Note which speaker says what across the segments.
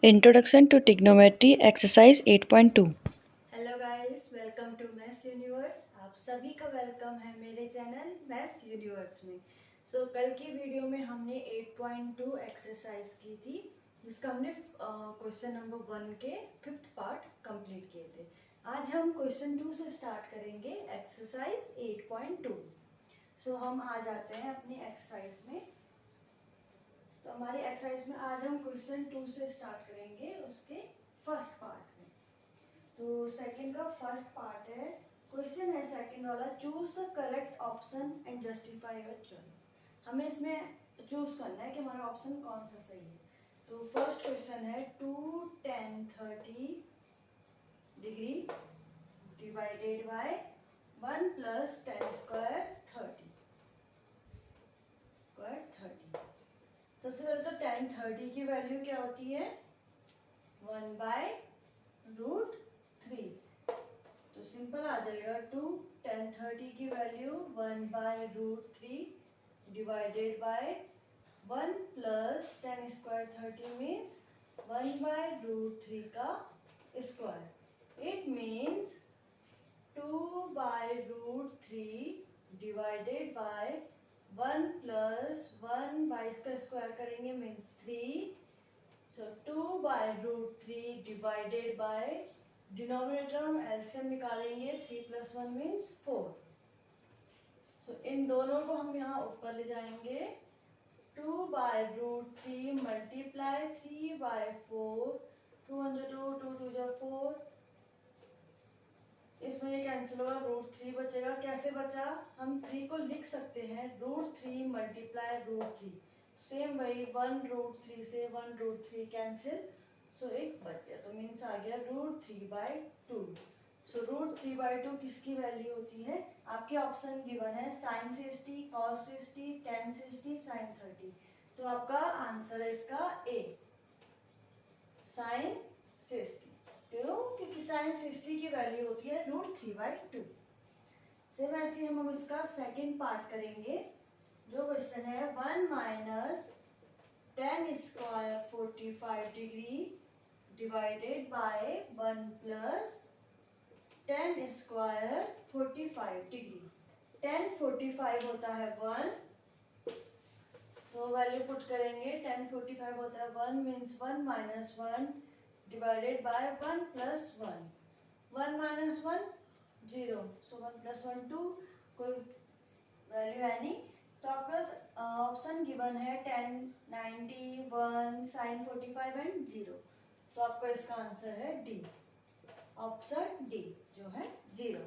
Speaker 1: Introduction to Trigonometry Exercise 8.2।
Speaker 2: Hello guys, welcome to Maths Universe. आप सभी का welcome है मेरे चैनल मैथ्स यूनिवर्स में। कल की वीडियो में हमने 8.2 एक्सरसाइज की थी, जिसका हमने क्वेश्चन नंबर 1 के 5th पार्ट कंप्लीट किए थे। आज हम क्वेश्चन 2 से स्टार्ट करेंगे एक्सरसाइज 8.2। हम आ जाते हैं अपनी एक्सरसाइज में। तो हमारी एक्सरसाइज में आज हम क्वेश्चन 2 से स्टार्ट करेंगे उसके फर्स्ट पार्ट में। तो सेकंड का फर्स्ट पार्ट है, क्वेश्चन है सेकंड वाला, choose the correct option and justify your choice. हमें इसमें चूज करना है कि हमारा ऑप्शन कौन सा सही है। तो फर्स्ट क्वेश्चन है 2 tan 30 degree divided by 1 plus tan square 30 square 30। सबसे पहले तो tan 30 की वैल्यू क्या होती है, 1/√3। तो सिंपल आ जाएगा 2 tan 30 की value 1/√3 divided by 1 plus tan square 30 means 1/√3 का square. It means 2/√3 divided by 1 plus 1 by इसका स्क्वायर करेंगे means 3। So 2/√3 divided by, denominator हम एलसीएम निकालेंगे, 3 + 1 मीन्स 4। इन दोनों को हम यहाँ ऊपर ले जाएंगे। 2/√3 मल्टीप्लाई 3/4, 2 × 2 2 × 2 4। इसमें ये कैंसिल होगा, √3 बचेगा। कैसे बचा, हम 3 को लिख सकते हैं √3 मल्टीप्लाई √3। सेम वही 1√3 से 1√3 कैंसिल, एक बच गया। तो मीन्स आ गया √3/2। √3/2 किसकी वैल्यू होती है, आपके ऑप्शन गिवन है sin 60, cos 60, tan 60, sin 30। तो आपका आंसर है इसका ए, sin 60। क्यों, क्योंकि sin 60 की वैल्यू होती है √3/2। सेम ऐसे हम इसका सेकंड पार्ट करेंगे। जो क्वेश्चन है 1 minus tan square 45 degree divided by 1 plus tan square 45 degree. tan 45 होता है 1, वैल्यू पुट करेंगे। tan 45 होता है 1 means 1 minus 1 divided by 1 plus 1। 1 minus 1 0, 1 + 1 2, कोई वैल्यू है नहीं। तो आपका ऑप्शन गिवन है tan 90, 1, sin 45 एंड 0। तो आपका इसका आंसर है डी, ऑप्शन डी जो है 0।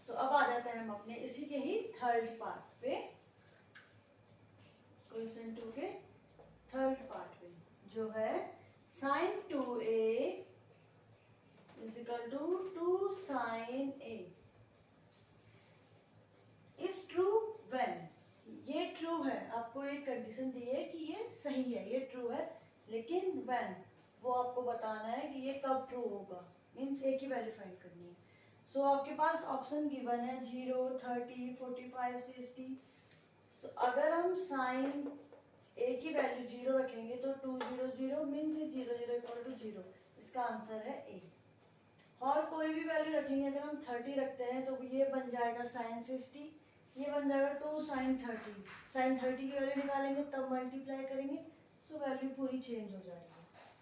Speaker 2: अब आ जाते हैं हम अपने इसी के ही थर्ड पार्ट पे, क्वेश्चन 2 के थर्ड पार्ट पे, जो है sin 2a = 2 sin a is true when. ये ट्रू है, आपको एक कंडीशन दी है कि ये सही है, ये ट्रू है, लेकिन व्हेन वो आपको बताना है कि ये कब ट्रू होगा। मीन्स ए की वैल्यू फाइंड करनी है। आपके पास ऑप्शन गिवन है 0, 30, 45, 60। अगर हम साइन ए की वैल्यू 0 रखेंगे तो 2 0 0 मीन्स 0 0 = 0। इसका आंसर है ए। और कोई भी वैल्यू रखेंगे, अगर हम 30 रखते हैं तो ये बन जाएगा sin 60, ये बन जाएगा 2 sin 30। sin 30 की वैल्यू निकालेंगे तब मल्टीप्लाई करेंगे, वैल्यू पूरी चेंज हो जाएगी।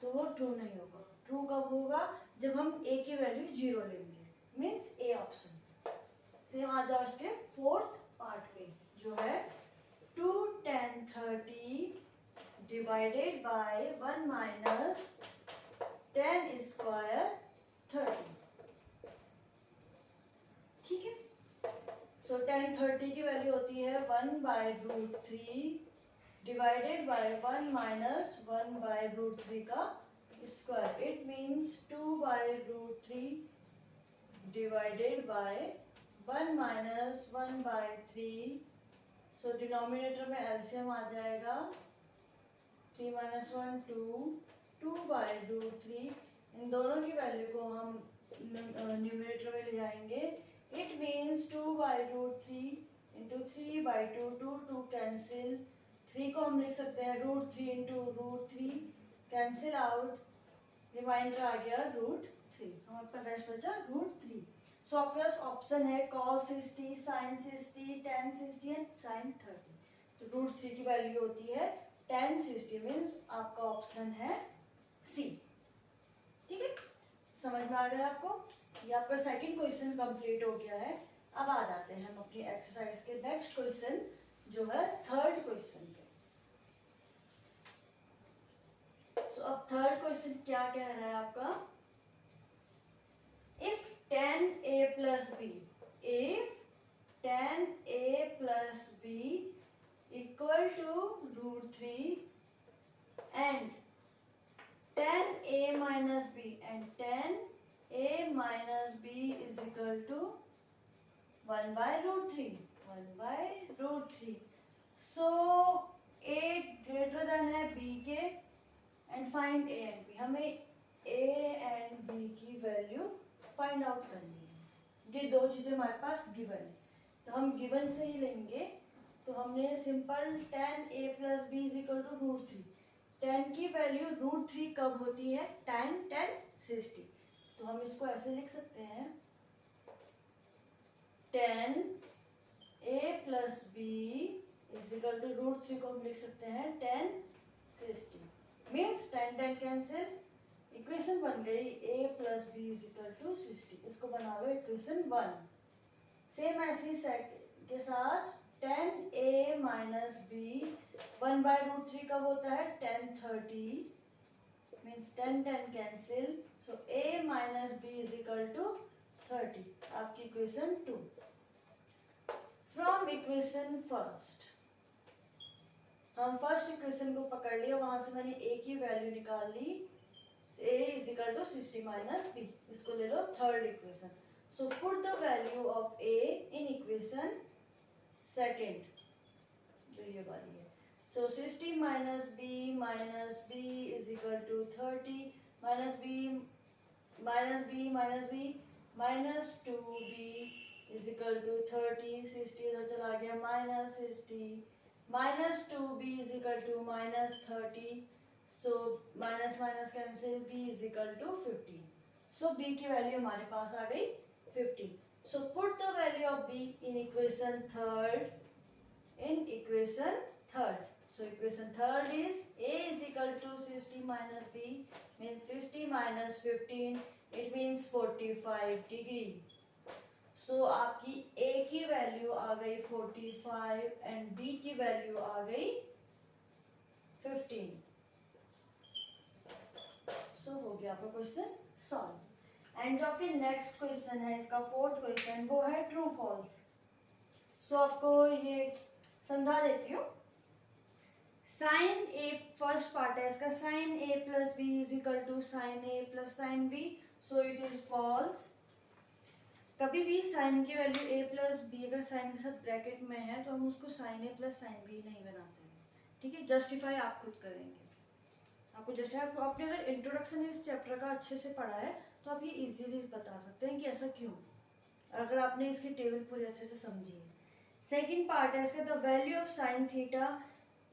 Speaker 2: तो वो ट्रू नहीं होगा। ट्रू कब होगा, जब हम ए की वैल्यू 0 लेंगे, मीन्स ए ऑप्शन। सेम आ जाओ इसके फोर्थ पार्ट पे, जो है 2 tan 30 divided by 1 minus tan square 30। ठीक है। tan 30 की वैल्यू होती है 1/√3 डिवाइडेड बाय 1 माइनस 1/√3 का square. It means 2/√3 divided by 1 minus 1/3। Denominator में एलसीएम आ जाएगा, 3 - 1 2, 2/√3। इन दोनों की वैल्यू को हम न्यूमरेटर में ले जाएंगे। इट मीन्स 2/√3 इंटू 3/2, 2 2 कैंसिल, 3 को हम लिख सकते हैं √3 × √3 कैंसिल आउट, रिमाइंडर आ गया √3, हमारे पास रेस्ट बचा √3। सो आपके पास ऑप्शन है cos 60, sin 60, tan 60 and sin 30। तो √3 की वैल्यू होती है tan 60, मीन्स आपका ऑप्शन है सी। ठीक है, समझ में आ गया आपको? ये आपका सेकंड क्वेश्चन कंप्लीट हो गया है। अब आ जाते हैं हम अपनी एक्सरसाइज के नेक्स्ट क्वेश्चन जो है थर्ड क्वेश्चन पे। तो अब थर्ड क्वेश्चन क्या कह रहा है आपका? If tan a plus b, if tan a plus b equal to √3 and tan a minus b and tan a minus b is equal to 1 by √3, 1 by √3। so a greater than है b के and find a and b। हमें a and b की value find out करनी है। ये दो चीजें हमारे पास गिवन है, तो हम गिवन से ही लेंगे। तो हमने simple tan a plus B is equal to √3। tan की वैल्यू √3 कब होती है? tan 60। तो हम इसको ऐसे लिख सकते हैं, tan a plus B is equal to √3 को हम लिख सकते हैं tan 60। Means tan cancel, equation बन गई a plus B is equal to 60। इसको बना लो इक्वेशन 1। सेम ऐसी सेट के साथ tan a minus B 1 by √3 कब होता है? tan 30, means tan cancel, so a minus B is equal to 30, आपकी इक्वेशन 2। फ्रॉम इक्वेशन फर्स्ट, हम फर्स्ट इक्वेशन को पकड़ लिया, वहां से मैंने a की वैल्यू निकाल ली, a is equal to 60 minus b। इसको ले लो third equation. So put the value of a in equation second, जो ये वाली है। So 60 minus b is equal to 30 minus b minus 2b is equal to 30। 60 इधर चला गया, minus 60 minus 2b is equal to minus 30। So minus minus cancel, b is equal to 15। So b की value हमारे पास आ गई 15। सो put the value of b in equation third, So equation third is a is equal to 60 minus b, means 60 minus 15, it means 45 degree। So आपकी a की value आ गई 45 and b की value आ गई 15। सो हो गया आपका क्वेश्चन सॉल्व। एंड जो आपके नेक्स्ट क्वेश्चन है, इसका फोर्थ क्वेश्चन, वो है ट्रू फॉल्स। सो आपको ये समझा देती हूँ। साइन ए, फर्स्ट पार्ट है इसका, sine A plus B is equal to sine A plus sine B, so it is false. कभी भी साइन की वैल्यू ए प्लस बी अगर साइन के साथ ब्रैकेट में है तो हम उसको sine A plus sine B नहीं बनाते हैं। ठीक है, जस्टिफाई आप खुद करेंगे। आपको जस्टिफाई, आपने अगर इंट्रोडक्शन इस चैप्टर का अच्छे से पढ़ा है तो आप ये इजीली बता सकते हैं कि ऐसा क्यों, अगर आपने इसकी टेबल पूरी अच्छे से समझी है। सेकेंड पार्ट है इसका, the value of sine theta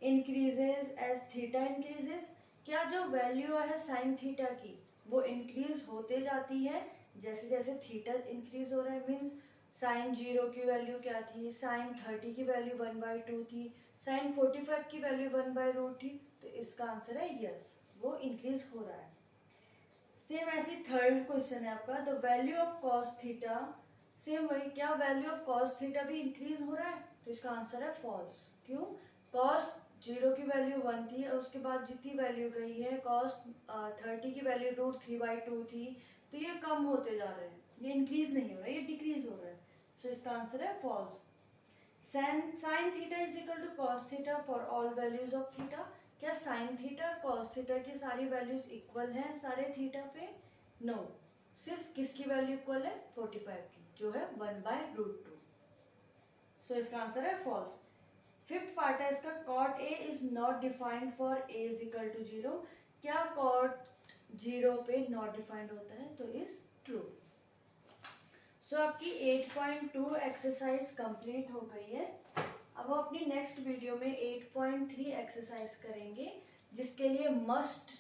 Speaker 2: increases as theta increases. क्या जो वैल्यू है साइन थीटा की वो इंक्रीज होते जाती है जैसे जैसे थीटा इंक्रीज हो रहा है। मीन्स साइन 0 की वैल्यू क्या थी? साइन 30 की वैल्यू 1/2 थी, साइन 45 की वैल्यू 1/√, थी। तो इसका आंसर है यस, वो इंक्रीज हो रहा है। सेम ऐसी थर्ड क्वेश्चन है आपका, the value of cos theta, same वही, क्या वैल्यू ऑफ कॉस थीटा भी इंक्रीज हो रहा है? तो इसका आंसर है फॉल्स। क्यों? कॉस 0 की वैल्यू 1 थी और उसके बाद जितनी वैल्यू गई है, कॉस 30 की वैल्यू √3/2 थी, तो ये कम होते जा रहे हैं, ये इंक्रीज नहीं हो रहा है, ये डिक्रीज हो रहा है। सो इसका आंसर है false. Sine theta is equal to cos theta for all values of theta. क्या साइन थीटा और कॉस थीटा की सारी वैल्यूज इक्वल हैं सारे थीटा पे? नो, सिर्फ किसकी वैल्यू इक्वल है? 45 की, जो है 1/√2। सो इसका आंसर है फॉल्स। फिफ्थ पार्ट है इसका, cot A is not defined for A is equal to 0। क्या कॉट 0 पे नॉट डिफाइंड होता है? तो इज ट्रू। सो आपकी 8.2 एक्सरसाइज कंप्लीट हो गई है। अब हम अपनी नेक्स्ट वीडियो में 8.3 एक्सरसाइज करेंगे, जिसके लिए मस्ट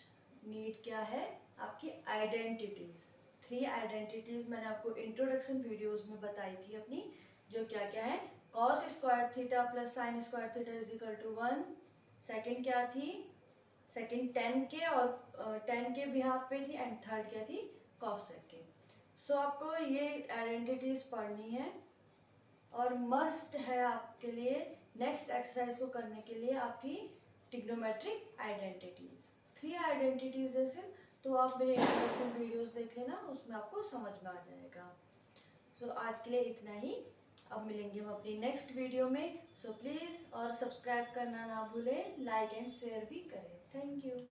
Speaker 2: नीड क्या है? आपकी आइडेंटिटीज़। 3 आइडेंटिटीज़ मैंने आपको इंट्रोडक्शन वीडियोस में बताई थी अपनी, जो क्या क्या है। Cos square theta plus sine square theta is equal to 1। Second क्या थी, सेकेंड टेन के और टेन के बिहाफ पे थी, एंड थर्ड क्या थी, कॉसेक के। सो आपको ये आइडेंटिटीज़ पढ़नी है और मस्ट है आपके लिए नेक्स्ट एक्सरसाइज को करने के लिए आपकी ट्रिग्नोमेट्रिक आइडेंटिटीज़। 3 आइडेंटिटीज़ जैसे, तो आप मेरे इंट्रोडक्शन वीडियोस देख लेना, उसमें आपको समझ में आ जाएगा। सो आज के लिए इतना ही। अब मिलेंगे हम अपनी नेक्स्ट वीडियो में। सो प्लीज़ और सब्सक्राइब करना ना भूलें, लाइक एंड शेयर भी करें। Thank you.